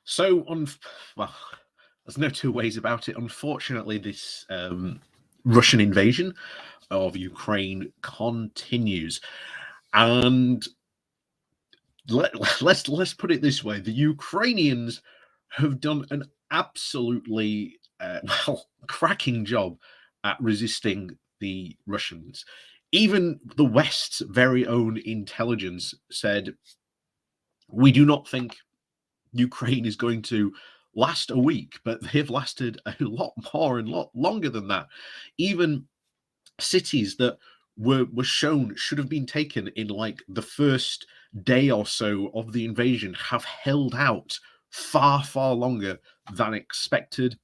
So, well, there's no two ways about it. Unfortunately, this Russian invasion of Ukraine continues, and let's put it this way: the Ukrainians have done an absolutely cracking job at resisting the Russians. Even the West's very own intelligence said, "We do not think Ukraine is going to last a week," but they've lasted a lot more and lot longer than that. Even cities that were shown should have been taken in like the first day or so of the invasion have held out far longer than expected.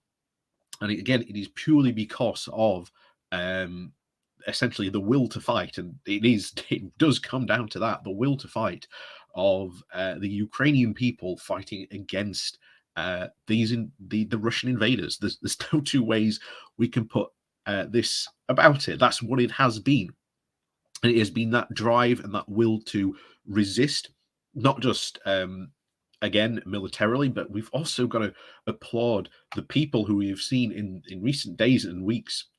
And again, it is purely because of um, essentially the will to fight, and it does come down to that, the will to fight of the Ukrainian people fighting against the Russian invaders. There's no two ways we can put this about it. That's what it has been, and it has been that drive and that will to resist, not just again militarily, but we've also got to applaud the people who we've seen in recent days and weeks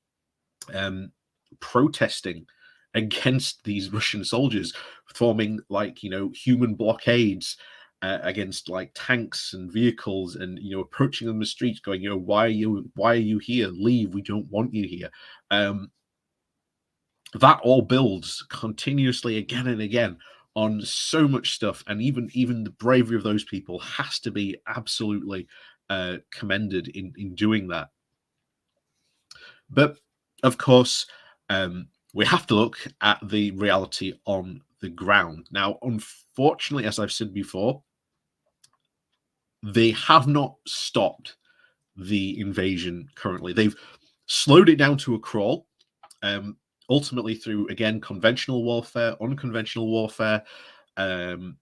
um, protesting against these Russian soldiers, forming like human blockades against like tanks and vehicles, and approaching them in the streets, going, why are you here? Leave! We don't want you here. That all builds continuously again and again on so much stuff, and even the bravery of those people has to be absolutely commended in doing that. But of course, we have to look at the reality on the ground. Now, unfortunately, as I've said before, they have not stopped the invasion currently. They've slowed it down to a crawl, ultimately through, again, conventional warfare, unconventional warfare, and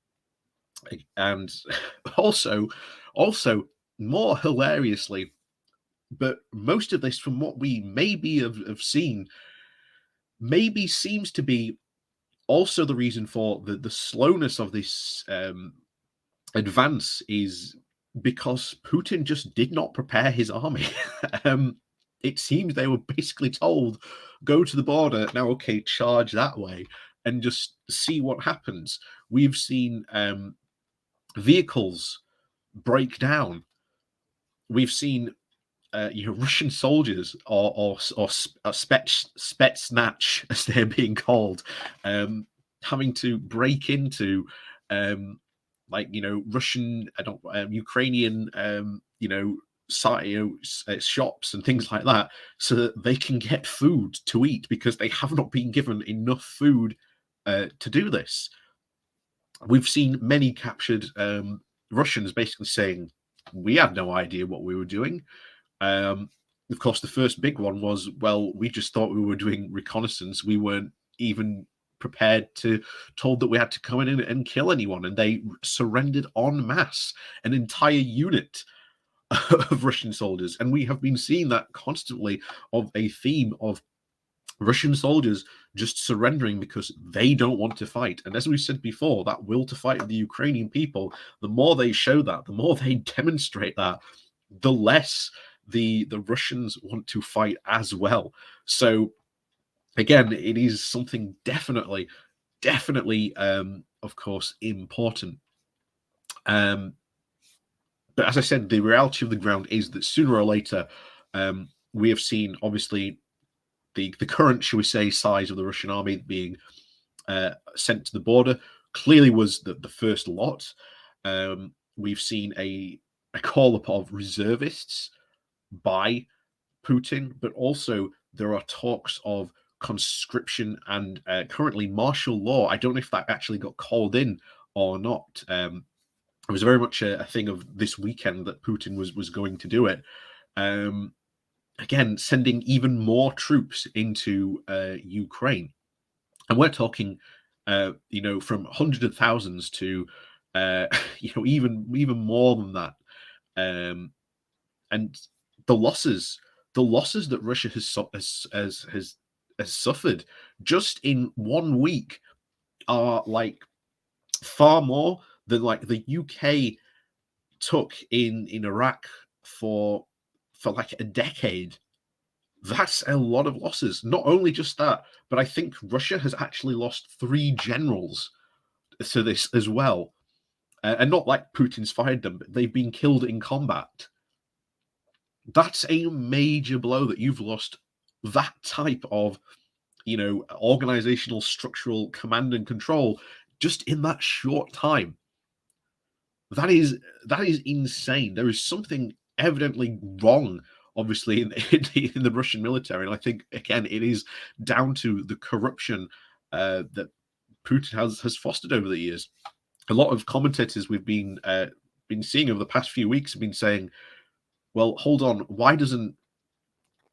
also more hilariously, but most of this, from what we maybe have seen, maybe seems to be also the reason for the slowness of this advance is because Putin just did not prepare his army. It seems they were basically told, go to the border, now, okay, charge that way, and just see what happens. We've seen vehicles break down. We've seen Russian soldiers or Spetsnaz, as they're being called, having to break into Russian, Ukrainian, shops and things like that, so that they can get food to eat because they have not been given enough food to do this. We've seen many captured Russians basically saying, "We had no idea what we were doing." Of course, the first big one was, well, we just thought we were doing reconnaissance. We weren't even told that we had to come in and kill anyone. And they surrendered en masse, an entire unit of Russian soldiers. And we have been seeing that constantly, of a theme of Russian soldiers just surrendering because they don't want to fight. And as we said before, that will to fight of the Ukrainian people, the more they show that, the more they demonstrate that, the less the Russians want to fight as well. So again, it is something definitely, of course, important. But as I said, the reality of the ground is that sooner or later, we have seen, obviously, the current, shall we say, size of the Russian army being sent to the border clearly was the first lot. We've seen a call up of reservists by Putin, but also there are talks of conscription and currently martial law. I don't know if that actually got called in or not. It was very much a thing of this weekend that Putin was going to do it. Again, sending even more troops into Ukraine, and we're talking, from hundreds of thousands to, even more than that. And the losses that Russia has suffered just in 1 week are like far more than like the UK took in Iraq for like a decade, that's a lot of losses. Not only just that, but I think Russia has actually lost 3 generals to this as well. And not like Putin's fired them, but they've been killed in combat. That's a major blow that you've lost that type of, organizational, structural command and control just in that short time. That is insane. There is something evidently wrong, obviously, in the Russian military, and I think again it is down to the corruption that Putin has fostered over the years. A lot of commentators we've been seeing over the past few weeks have been saying, "Well, hold on, why doesn't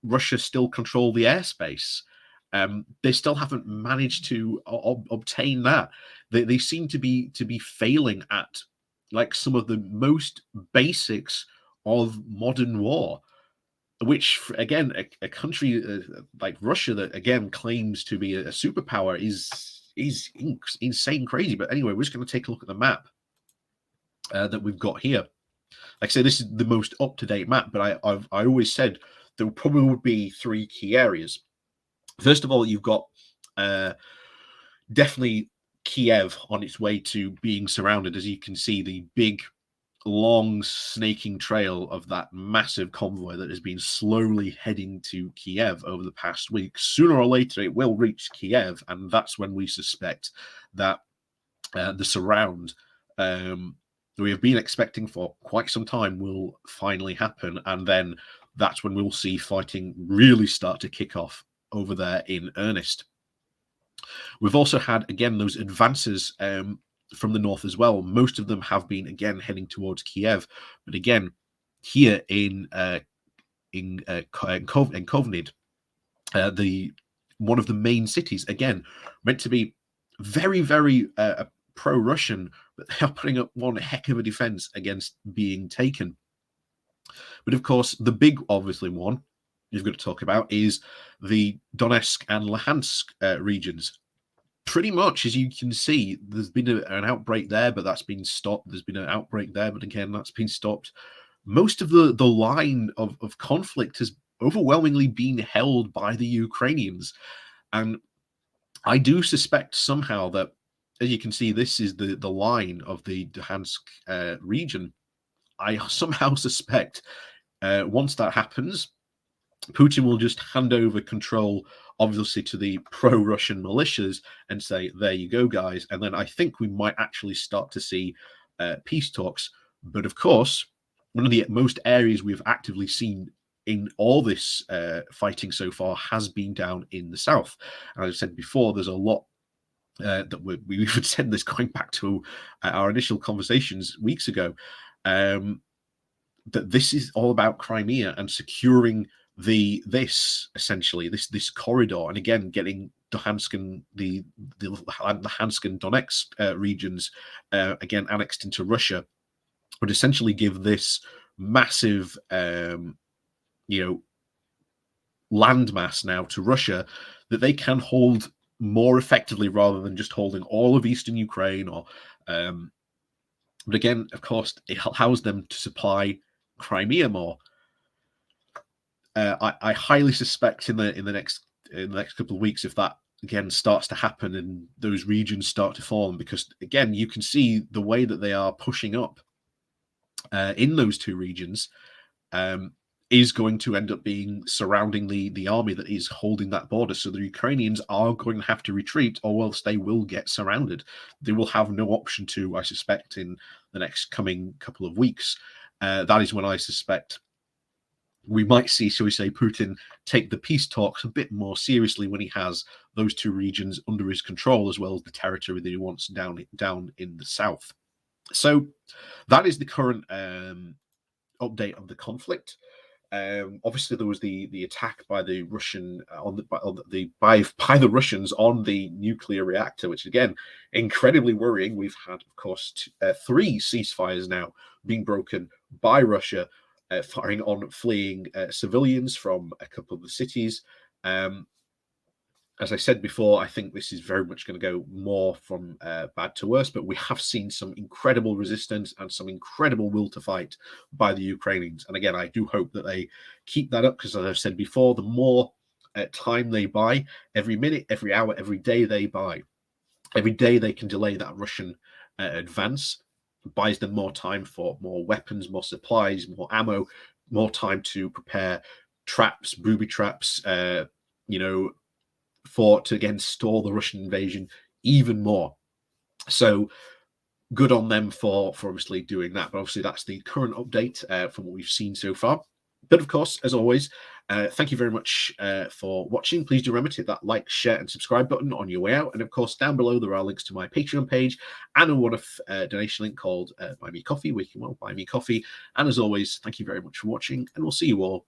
Russia still control the airspace?" They still haven't managed to obtain that. They seem to be failing at like some of the most basics of modern war, which again a country like Russia that again claims to be a superpower is insane crazy. But anyway, we're just going to take a look at the map that we've got here. Like I say, this is the most up-to-date map, but I always said there probably would be 3 key areas. First of all, you've got definitely Kiev on its way to being surrounded. As you can see, the big, long, snaking trail of that massive convoy that has been slowly heading to Kiev over the past week. Sooner or later, it will reach Kiev, and that's when we suspect that the surround we have been expecting for quite some time will finally happen, and then that's when we'll see fighting really start to kick off over there in earnest. We've also had, again, those advances from the north as well. Most of them have been, again, heading towards Kiev. But again, here in Kovnid, one of the main cities, again, meant to be very, very pro-Russian, but they are putting up one heck of a defense against being taken. But of course, the big, obviously, one you've got to talk about is the Donetsk and Luhansk regions. Pretty much, as you can see, there's been an outbreak there, but that's been stopped. There's been an outbreak there, but again, that's been stopped. Most of the line of conflict has overwhelmingly been held by the Ukrainians. And I do suspect somehow that, as you can see, this is the line of the Luhansk region. I somehow suspect once that happens, Putin will just hand over control, obviously, to the pro-Russian militias and say, there you go, guys. And then I think we might actually start to see peace talks. But of course, one of the most areas we've actively seen in all this fighting so far has been down in the south. And as I said before, there's a lot that we've said this going back to our initial conversations weeks ago, that this is all about Crimea and securing this corridor, and again getting Luhansk and the Luhansk and Donetsk regions again annexed into Russia would essentially give this massive landmass now to Russia that they can hold more effectively rather than just holding all of eastern Ukraine or but again, of course, it allows them to supply Crimea more. I highly suspect in the next couple of weeks, if that again starts to happen and those regions start to form, because again you can see the way that they are pushing up in those 2 regions is going to end up being surrounding the army that is holding that border. So the Ukrainians are going to have to retreat, or else they will get surrounded. They will have no option to, I suspect, in the next coming couple of weeks. That is when I suspect we might see, shall we say, Putin take the peace talks a bit more seriously when he has those 2 regions under his control, as well as the territory that he wants down in the south. So that is the current update of the conflict. Obviously, there was the attack by the Russian by the Russians on the nuclear reactor, which again incredibly worrying. We've had, of course, 3 ceasefires now being broken by Russia, firing on fleeing civilians from a couple of the cities. as I said before, I think this is very much going to go more from bad to worse, but we have seen some incredible resistance and some incredible will to fight by the Ukrainians. And again, I do hope that they keep that up because, as I've said before, the more time they buy, every minute, every hour, every day they buy, every day they can delay that Russian advance, buys them more time for more weapons, more supplies, more ammo, more time to prepare traps, booby traps, you know, for to again stall the Russian invasion even more. So good on them for obviously doing that. But obviously that's the current update from what we've seen so far. But of course, as always, thank you very much for watching. Please do remember to hit that like, share, and subscribe button on your way out. And of course, down below there are links to my Patreon page and a one-off donation link called Buy Me Coffee, where you can buy me coffee. And as always, thank you very much for watching, and we'll see you all